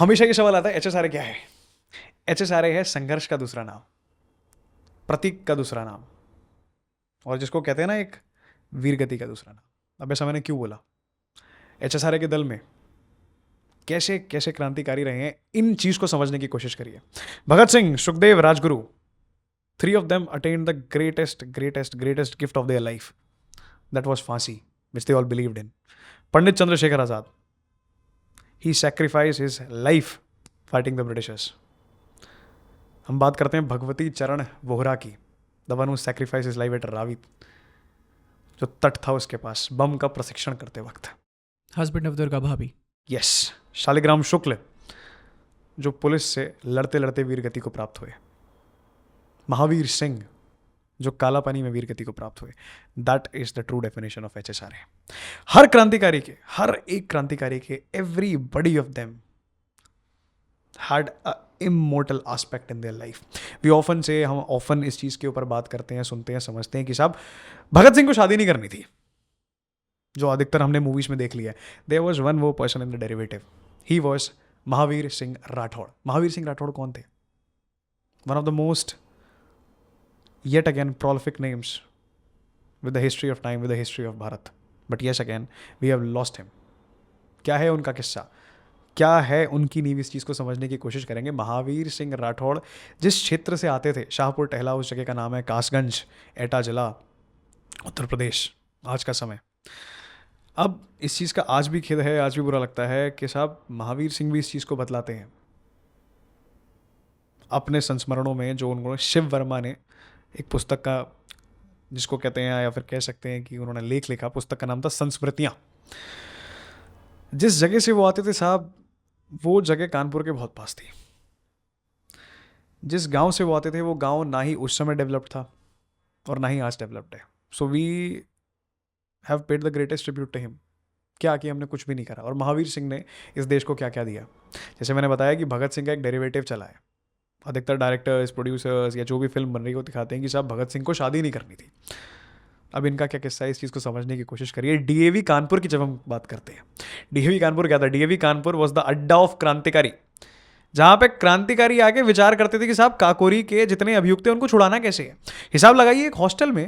हमेशा ये सवाल आता है HSRA क्या है? HSRA है संघर्ष का दूसरा नाम, प्रतीक का दूसरा नाम, और जिसको कहते हैं ना एक वीरगति का दूसरा नाम। अब ऐसा मैंने क्यों बोला? HSRA के दल में कैसे कैसे क्रांतिकारी रहे हैं, इन चीज को समझने की कोशिश करिए। Bhagat Singh, Sukhdev, Rajguru, 3 of them attained the greatest gift of their life. That was फांसी, which they all believed in. Pandit Chandrashekhar Azad, he sacrificed his life fighting the Britishers. हम बात करते हैं भगवती चरण वोहरा की, the one who sacrificed his life at Ravi, जो तट था उसके पास बम का प्रशिक्षण करते वक्त। हस्बैंड ऑफ दुर्गा भाभी। यस, शालिग्राम शुक्ल, जो पुलिस से लड़ते लड़ते वीरगति को प्राप्त हुए। महावीर सिंह, जो काला पानी में वीरगति को प्राप्त हुए। That is the true definition of HSRA। हर क्रांतिकारी के, हर एक क्रांतिकारी के, everybody of them had a immortal aspect in their life. We often say, हम ऑफन इस चीज के ऊपर बात करते हैं, सुनते हैं, समझते हैं कि साहब भगत सिंह को शादी नहीं करनी थी, जो अधिकतर हमने मूवीज में देख लिया है। देयर वाज वन वो person in the derivative, he was Mahavir Singh Rathore. Mahavir Singh Rathore कौन थे? One of the most yet again prolific names with the history of time, with the history of Bharat. But yes, again we have lost him. क्या है उनका किस्सा, क्या है उनकी नींव, इस चीज़ को समझने की कोशिश करेंगे। महावीर सिंह राठौड़ जिस क्षेत्र से आते थे, शाहपुर टहला, उस जगह का नाम है कासगंज, एटा जिला, उत्तर प्रदेश, आज का समय। अब इस चीज़ का आज भी खेद है, आज भी बुरा लगता है कि साहब महावीर सिंह भी इस चीज़ को बतलाते हैं अपने संस्मरणों में, जो उन्होंने, शिव वर्मा ने एक पुस्तक का, जिसको कहते हैं या फिर कह सकते हैं कि उन्होंने लेख लिखा, पुस्तक का नाम था संस्मृतियां। जिस जगह से वो आते थे साहब, वो जगह कानपुर के बहुत पास थी। जिस गांव से वो आते थे, वो गांव ना ही उस समय डेवलप्ड था और ना ही आज डेवलप्ड है। So we have paid the greatest tribute to him. क्या कि हमने कुछ भी नहीं करा, और महावीर सिंह ने इस देश को क्या क्या दिया। जैसे मैंने बताया कि भगत सिंह का एक डेरिवेटिव चला है, अधिकतर डायरेक्टर्स, प्रोड्यूसर्स या जो भी फिल्म बन रही हो दिखाते हैं कि साहब भगत सिंह को शादी नहीं करनी थी। अब इनका क्या किस्सा है, इस चीज़ को समझने की कोशिश करिए। DAV कानपुर की जब हम बात करते हैं, DAV कानपुर क्या था? DAV कानपुर वॉज द अड्डा ऑफ क्रांतिकारी, जहाँ पे क्रांतिकारी आके विचार करते थे कि साहब काकोरी के जितने अभियुक्त हैं उनको छुड़ाना कैसे है। हिसाब लगाइए, एक हॉस्टल में,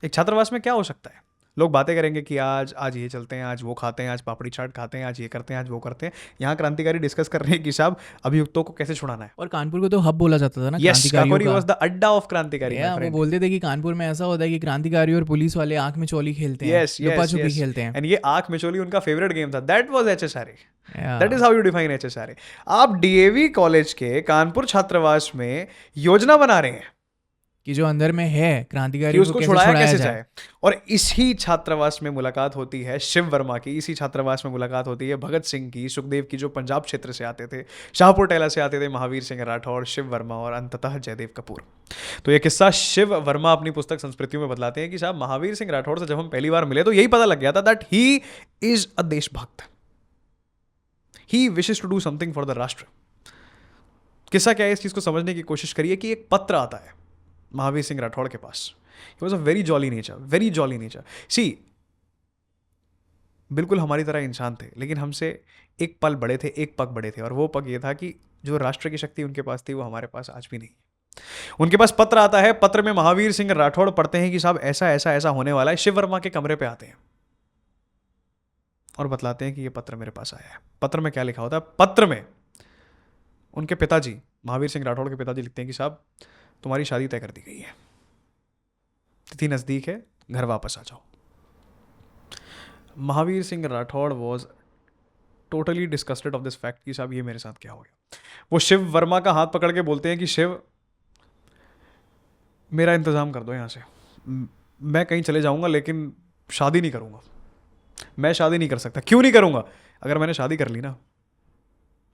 एक छात्रावास में क्या हो सकता है? लोग बातें करेंगे कि आज ये चलते हैं, आज वो खाते हैं, आज पापड़ी चाट खाते हैं, आज ये करते हैं, आज वो करते हैं। यहाँ क्रांतिकारी डिस्कस कर रहे हैं कि साहब अभियुक्तों को कैसे छुड़ाना है। और कानपुर को तो हब बोला जाता था ना यस, काकोरी का। वाज द अड्डा ऑफ क्रांतिकारी। वो बोलते थे कि कानपुर में ऐसा होता है कि क्रांतिकारी और पुलिस वाले आंख में चोली खेलते हैं, लुका छुपी खेलते हैं। एंड ये आंख में चोली उनका फेवरेट गेम था। That was HSRA। That is how you define HSRA। आप DAV कॉलेज के कानपुर छात्रावास में योजना बना रहे हैं कि जो अंदर में है क्रांतिकारी, उसको छुड़ाया कैसे जाए। और इसी छात्रावास में मुलाकात होती है शिव वर्मा की, इसी छात्रावास में मुलाकात होती है भगत सिंह की, सुखदेव की, जो पंजाब क्षेत्र से आते थे, शाहपुर टहला से आते थे, महावीर सिंह राठौड़, शिव वर्मा और अंततः जयदेव कपूर। तो ये किस्सा शिव वर्मा अपनी पुस्तक संस्कृतियों में बतलाते हैं कि साहब महावीर सिंह राठौड़ से जब हम पहली बार मिले तो यही पता लग गया था दैट ही इज अ देशभक्त, he wishes to do something for the राष्ट्र। किस्सा क्या है, इस चीज को समझने की कोशिश करिए कि एक पत्र आता है महावीर सिंह राठौड़ के पास। He was a very jolly nature, very jolly nature. See, बिल्कुल हमारी तरह इंसान थे, लेकिन हमसे एक पल बड़े थे, एक पग बड़े थे, और वो पग ये था कि जो राष्ट्र की शक्ति उनके पास थी वो हमारे पास आज भी नहीं। उनके पास पत्र आता है, पत्र में महावीर सिंह राठौड़ पढ़ते हैं कि साहब ऐसा ऐसा ऐसा होने वाला है। शिव वर्मा के कमरे पे आते हैं और बतलाते हैं कि ये पत्र मेरे पास आया है। पत्र में क्या लिखा होता है? पत्र में उनके पिताजी, महावीर सिंह राठौड़ के पिताजी लिखते हैं कि साहब तुम्हारी शादी तय कर दी गई है, तिथि नजदीक है, घर वापस आ जाओ। Mahavir Singh Rathore was totally disgusted of this fact कि साहब ये मेरे साथ क्या हो गया। वो शिव वर्मा का हाथ पकड़ के बोलते हैं कि शिव, मेरा इंतजाम कर दो यहाँ से, मैं कहीं चले जाऊंगा लेकिन शादी नहीं करूंगा। मैं शादी नहीं कर सकता। क्यों नहीं करूंगा? अगर मैंने शादी कर ली ना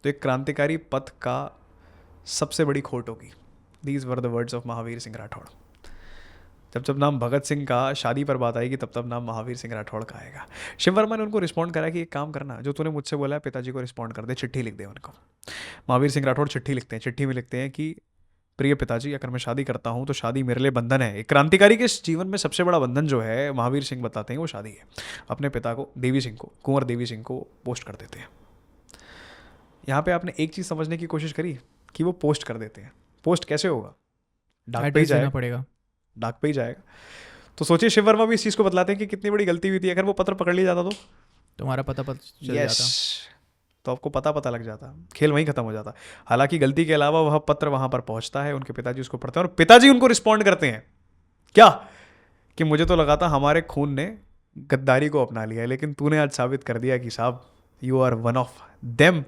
तो एक क्रांतिकारी पथ का सबसे बड़ी खोट होगी। These were the words of Mahavir Singh Rathore. जब जब नाम भगत सिंह का शादी पर बात आएगी तब तब नाम महावीर सिंह राठौड़ का आएगा। शिव वर्मा ने उनको रिस्पॉन्ड करा कि एक काम करना, जो तूने मुझसे बोला है पिताजी को रिस्पॉन्ड कर दे, चिट्ठी लिख दे उनको। महावीर सिंह राठौड़ चिट्ठी लिखते हैं। चिट्ठी में लिखते हैं कि प्रिय पिताजी, अगर मैं शादी करता हूँ तो शादी मेरे लिए बंधन है। एक क्रांतिकारी के जीवन में सबसे बड़ा बंधन जो है, महावीर सिंह बताते हैं, वो शादी है। अपने पिता को, देवी सिंह को, कुंवर देवी सिंह को पोस्ट कर देते हैं। यहाँ पे आपने एक चीज़ समझने की कोशिश करी कि वो पोस्ट कर देते हैं. पोस्ट कैसे होगा? डाक पे ही एड्रेस देना जाएगा. पड़ेगा. डाक पे ही जाएगा. तो सोचिए शिव वर्मा भी इस चीज़ को बतलाते हैं कि कितनी बड़ी गलती हुई थी. अगर वो पत्र पकड़ लिया जाता तो तुम्हारा पता चल यस, जाता. तो आपको पता लग जाता, खेल वहीं खत्म हो जाता. हालांकि गलती के अलावा वह पत्र वहां पर पहुंचता है, उनके पिताजी उसको पढ़ते हैं और पिताजी उनको रिस्पॉन्ड करते हैं क्या कि मुझे तो लगा था हमारे खून ने गद्दारी को अपना लिया है, लेकिन तूने आज साबित कर दिया कि साहब you are one of them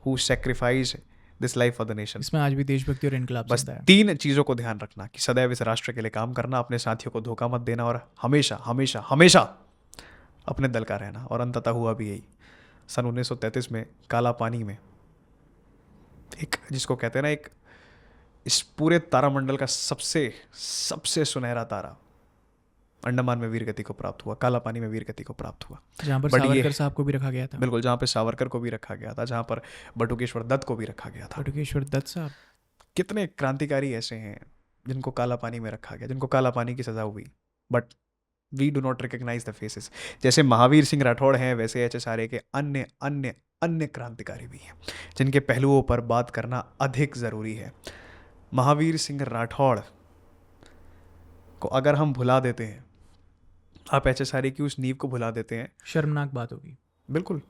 who sacrifice this life for the nation. इसमें आज भी देशभक्ति और इनकलाब बस चलता है. 3 चीज़ों को ध्यान रखना कि सदैव इस राष्ट्र के लिए काम करना, अपने साथियों को धोखा मत देना और हमेशा हमेशा हमेशा अपने दल का रहना. और अंततः हुआ भी यही. सन 1933 में काला पानी में एक, जिसको कहते हैं ना, एक इस पूरे तारामंडल का सबसे सबसे सुनहरा तारा अंडमान में वीर गति को प्राप्त हुआ, काला पानी में वीर गति को प्राप्त हुआ. जहाँ पर but ये- सावरकर साहब को भी रखा गया था. बिल्कुल, जहाँ पे सावरकर को भी रखा गया था, जहाँ पर बटुकेश्वर दत्त को भी रखा गया था. बटुकेश्वर दत्त साहब. कितने क्रांतिकारी ऐसे हैं जिनको काला पानी में रखा गया, जिनको काला पानी की सजा हुई, but we do not recognise the faces. जैसे महावीर सिंह राठौड़ हैं, वैसे HSRA के अन्य अन्य अन्य क्रांतिकारी भी हैं जिनके पहलुओं पर बात करना अधिक ज़रूरी है. महावीर सिंह राठौड़ को अगर हम भुला देते हैं, आप HSRA की उस नींव को भुला देते हैं, शर्मनाक बात होगी. बिल्कुल